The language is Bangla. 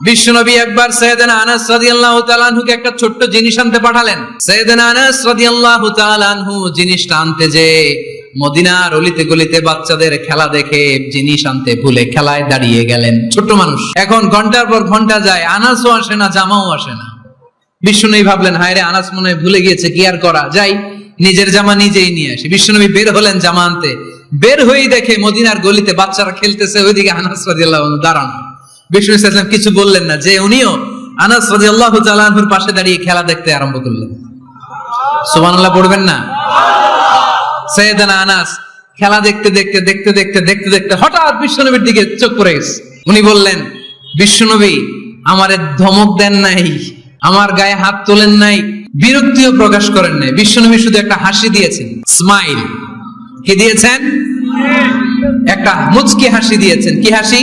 বিশ্বনবী একবার সাইয়েদনা আনাস রাদিয়াল্লাহু তাআলা আনহুকে একটা ছোট্ট জিনিস আনতে পাঠালেন। সাইয়েদনা আনাস রাদিয়াল্লাহু তাআলা আনহু জিনিসটা আনতে যে মদিনার অলিতে গলিতে বাচ্চাদের খেলা দেখে জিনিস আনতে ভুলে খেলায় দাঁড়িয়ে গেলেন। ছোট্ট মানুষ, এখন ঘন্টার পর ঘন্টা যায়, আনাসও আসে না, জামাও আসে না। বিশ্বনবী ভাবলেন, হায় রে, আনাস মনে হয় ভুলে গিয়েছে, কি আর করা যায়, নিজের জামা নিজেই নিয়ে আসি। বিশ্বনবী বের হলেন জামা আনতে, বের হয়েই দেখে মদিনার গলিতে বাচ্চারা খেলতেছে, ওইদিকে আনাস রাদিয়াল্লাহু আনহু দাঁড়ানো। বিষ্ণু সাল্লাল্লাহু কিছু বললেন না, যে উনিও আনাস রাদিয়াল্লাহু তাআলা আনহুর পাশে দাঁড়িয়ে খেলা দেখতে আরম্ভ করলেন। সুবহানাল্লাহ পড়বেন না? সাইয়েদনা আনাস খেলা দেখতে দেখতে দেখতে দেখতে দেখতে দেখতে হঠাৎ বিশ্বনবীর দিকে চোখ পড়ে গেছে। উনি বললেন, বিশ্বনবী আমারে ধমক দেন নাই, আমার গায়ে হাত তোলেন নাই, বিরক্তিও প্রকাশ করেন নাই। বিশ্বনবী শুধু একটা হাসি দিয়েছেন, স্মাইল। কি দিয়েছেন? একটা মুচকি হাসি দিয়েছেন। কি হাসি?